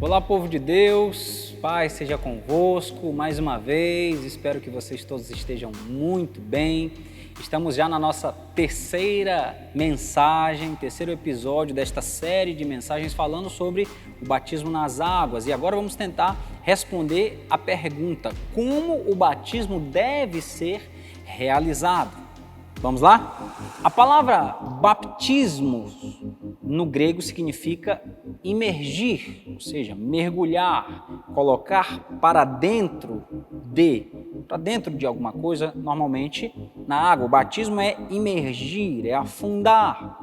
Olá, povo de Deus, Pai seja convosco mais uma vez, espero que vocês todos estejam muito bem. Estamos já na nossa terceira mensagem, terceiro episódio desta série de mensagens falando sobre o batismo nas águas. E agora vamos tentar responder a pergunta: como o batismo deve ser realizado? Vamos lá? A palavra batismo no grego significa imergir, ou seja, mergulhar, colocar para dentro de alguma coisa, normalmente na água. O batismo é imergir, é afundar.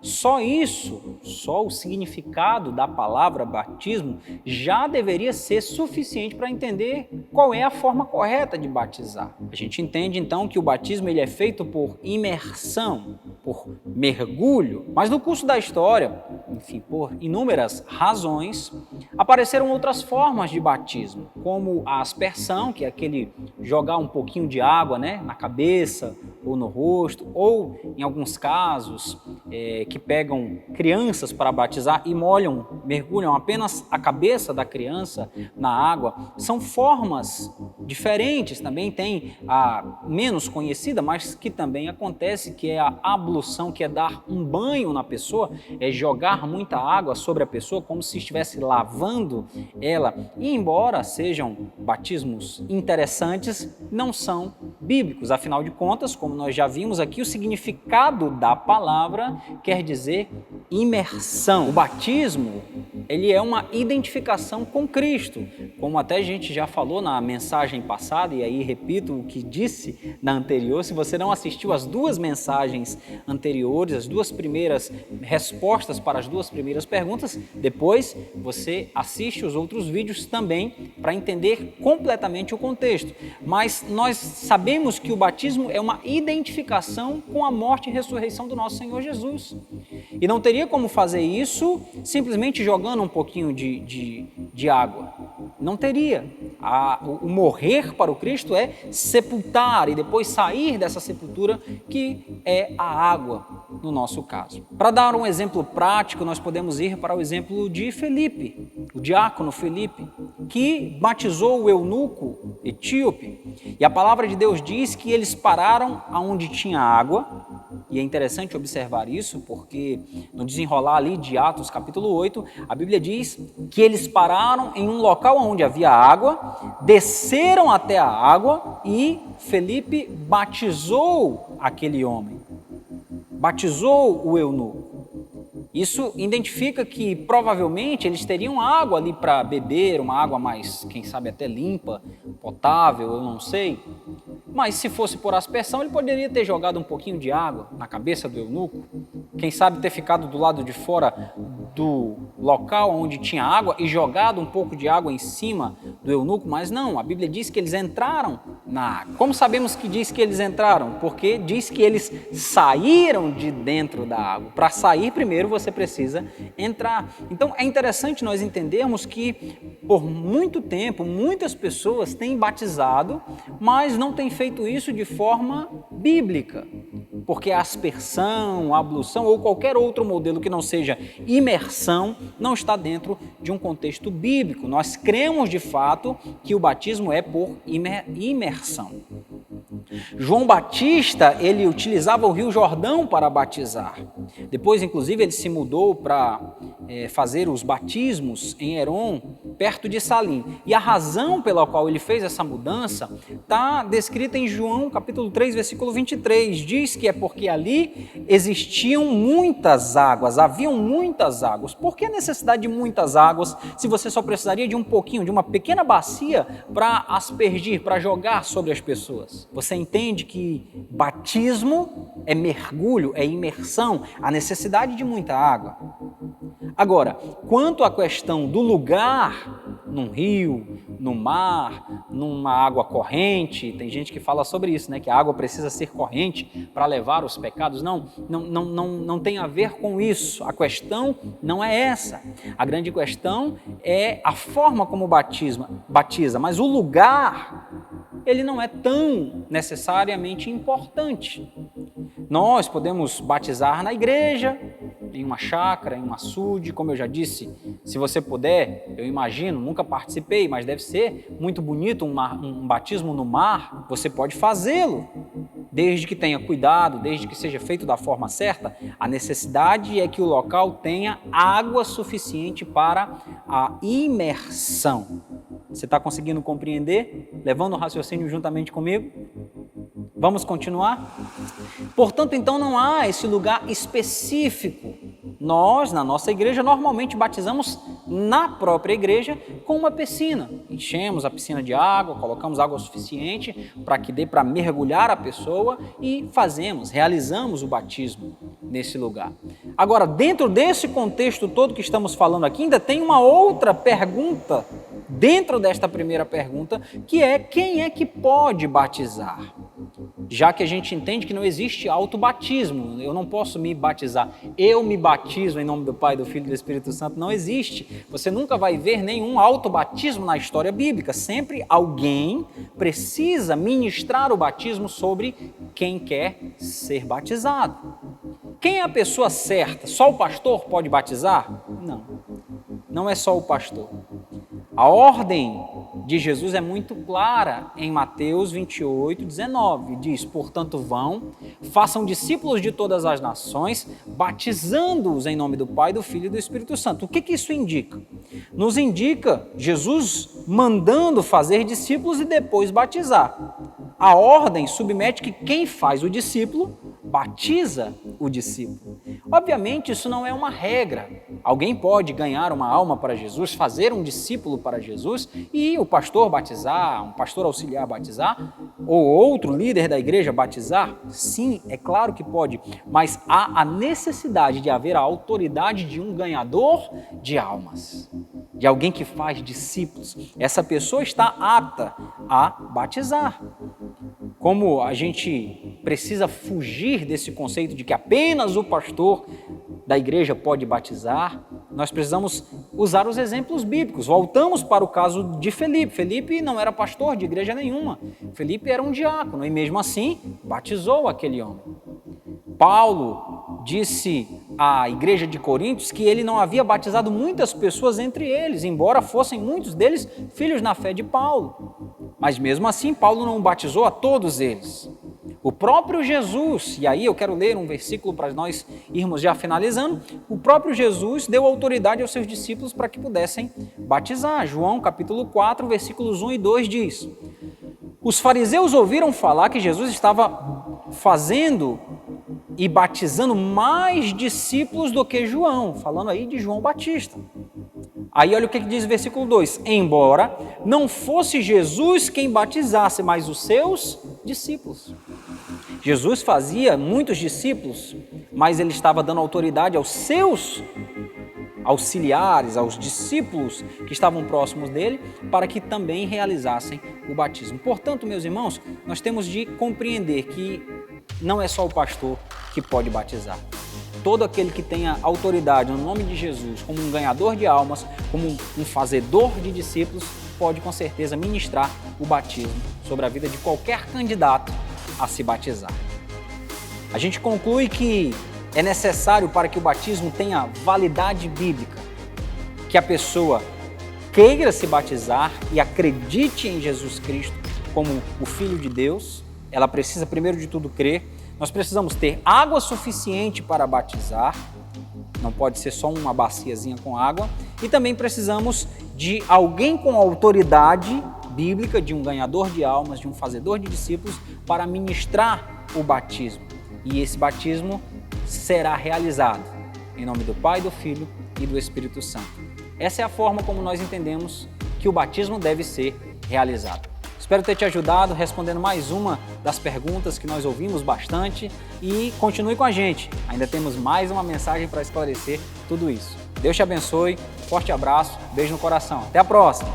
Só isso, só o significado da palavra batismo já deveria ser suficiente para entender qual é a forma correta de batizar. A gente entende então que o batismo ele é feito por imersão, por mergulho, mas no curso da história, enfim, por inúmeras razões, apareceram outras formas de batismo, como a aspersão, que é aquele jogar um pouquinho de água, na cabeça ou no rosto, ou em alguns casos que pegam crianças para batizar e mergulham apenas a cabeça da criança na água. São formas diferentes, também tem a menos conhecida, mas que também acontece, que é a ablução, que é dar um banho na pessoa, é jogar muita água sobre a pessoa como se estivesse lavando ela. E embora sejam batismos interessantes, não são bíblicos. Afinal de contas, como nós já vimos aqui, o significado da palavra quer dizer imersão. O batismo, ele é uma identificação com Cristo, como até a gente já falou na mensagem passada, e aí repito o que disse na anterior. Se você não assistiu as duas mensagens anteriores, as duas primeiras respostas para as duas primeiras perguntas, depois você assiste os outros vídeos também para entender completamente o contexto. Mas nós sabemos que o batismo é uma identificação com a morte e ressurreição do nosso Senhor Jesus. E não teria como fazer isso simplesmente jogando um pouquinho de água. Não teria. O morrer para o Cristo é sepultar e depois sair dessa sepultura, que é a água, no nosso caso. Para dar um exemplo prático, nós podemos ir para o exemplo de Felipe, o diácono Felipe, que batizou o eunuco etíope. E a palavra de Deus diz que eles pararam onde tinha água. E é interessante observar isso, porque no desenrolar ali de Atos capítulo 8, a Bíblia diz que eles pararam em um local onde havia água, desceram até a água e Felipe batizou aquele homem, batizou o eunuco. Isso identifica que provavelmente eles teriam água ali para beber, uma água mais, quem sabe até limpa, potável, eu não sei. Mas se fosse por aspersão, ele poderia ter jogado um pouquinho de água na cabeça do eunuco, quem sabe ter ficado do lado de fora do local onde tinha água e jogado um pouco de água em cima do eunuco, mas não, a Bíblia diz que eles entraram na água. Como sabemos que diz que eles entraram? Porque diz que eles saíram de dentro da água. Para sair, primeiro você precisa entrar. Então é interessante nós entendermos que por muito tempo, muitas pessoas têm batizado, mas não têm feito isso de forma bíblica, porque a aspersão, a ablução ou qualquer outro modelo que não seja imersão não está dentro de um contexto bíblico. Nós cremos de fato que o batismo é por imersão. João Batista, ele utilizava o Rio Jordão para batizar. Depois, inclusive, ele se mudou para fazer os batismos em Herom, perto de Salim. E a razão pela qual ele fez essa mudança está descrita em João capítulo 3, versículo 23. Diz que é porque ali existiam muitas águas, haviam muitas águas. Por que a necessidade de muitas águas se você só precisaria de um pouquinho, de uma pequena bacia para aspergir, para jogar sobre as pessoas? Você entende que batismo é mergulho, é imersão, a necessidade de muita água. Agora, quanto à questão do lugar, num rio, no mar, numa água corrente, tem gente que fala sobre isso, que a água precisa ser corrente para levar os pecados. Não tem a ver com isso. A questão não é essa. A grande questão é a forma como batiza, mas o lugar, ele não é tão necessariamente importante. Nós podemos batizar na igreja, em uma chácara, em um açude, como eu já disse, se você puder, eu imagino, nunca participei, mas deve ser muito bonito um batismo no mar, você pode fazê-lo, desde que tenha cuidado, desde que seja feito da forma certa. A necessidade é que o local tenha água suficiente para a imersão. Você está conseguindo compreender? Levando o raciocínio juntamente comigo? Vamos continuar? Portanto, então não há esse lugar específico. Nós, na nossa igreja, normalmente batizamos na própria igreja com uma piscina. Enchemos a piscina de água, colocamos água suficiente para que dê para mergulhar a pessoa e realizamos o batismo nesse lugar. Agora, dentro desse contexto todo que estamos falando aqui, ainda tem uma outra pergunta dentro desta primeira pergunta, que é: quem é que pode batizar? Já que a gente entende que não existe autobatismo, eu não posso me batizar, eu me batizo em nome do Pai, do Filho e do Espírito Santo, não existe. Você nunca vai ver nenhum autobatismo na história bíblica, sempre alguém precisa ministrar o batismo sobre quem quer ser batizado. Quem é a pessoa certa? Só o pastor pode batizar? Não, não é só o pastor. A ordem de Jesus é muito clara em Mateus 28, 19. Diz: portanto, vão, façam discípulos de todas as nações, batizando-os em nome do Pai, do Filho e do Espírito Santo. O que isso indica? Nos indica Jesus mandando fazer discípulos e depois batizar. A ordem submete que quem faz o discípulo, batiza o discípulo. Obviamente, isso não é uma regra. Alguém pode ganhar uma alma para Jesus, fazer um discípulo para Jesus e o pastor batizar, um pastor auxiliar batizar, ou outro líder da igreja batizar? Sim, é claro que pode, mas há a necessidade de haver a autoridade de um ganhador de almas, de alguém que faz discípulos. Essa pessoa está apta a batizar. Como a gente precisa fugir desse conceito de que apenas o pastor da igreja pode batizar, nós precisamos usar os exemplos bíblicos. Voltamos para o caso de Felipe. Felipe não era pastor de igreja nenhuma. Felipe era um diácono e mesmo assim batizou aquele homem. Paulo disse à igreja de Coríntios que ele não havia batizado muitas pessoas entre eles, embora fossem muitos deles filhos na fé de Paulo. Mas mesmo assim, Paulo não batizou a todos eles. O próprio Jesus, e aí eu quero ler um versículo para nós irmos já finalizando, o próprio Jesus deu autoridade aos seus discípulos para que pudessem batizar. João capítulo 4, versículos 1 e 2 diz: os fariseus ouviram falar que Jesus estava fazendo e batizando mais discípulos do que João, falando aí de João Batista. Aí olha o que diz o versículo 2: embora não fosse Jesus quem batizasse, mas os seus discípulos. Jesus fazia muitos discípulos, mas ele estava dando autoridade aos seus auxiliares, aos discípulos que estavam próximos dele, para que também realizassem o batismo. Portanto, meus irmãos, nós temos de compreender que não é só o pastor que pode batizar. Todo aquele que tenha autoridade no nome de Jesus, como um ganhador de almas, como um fazedor de discípulos, pode com certeza ministrar o batismo sobre a vida de qualquer candidato a se batizar. A gente conclui que é necessário, para que o batismo tenha validade bíblica, que a pessoa queira se batizar e acredite em Jesus Cristo como o Filho de Deus. Ela precisa, primeiro de tudo, crer. Nós precisamos ter água suficiente para batizar, não pode ser só uma baciazinha com água, e também precisamos de alguém com autoridade bíblica, de um ganhador de almas, de um fazedor de discípulos, para ministrar o batismo. E esse batismo será realizado em nome do Pai, do Filho e do Espírito Santo. Essa é a forma como nós entendemos que o batismo deve ser realizado. Espero ter te ajudado respondendo mais uma das perguntas que nós ouvimos bastante e continue com a gente. Ainda temos mais uma mensagem para esclarecer tudo isso. Deus te abençoe, forte abraço, beijo no coração. Até a próxima!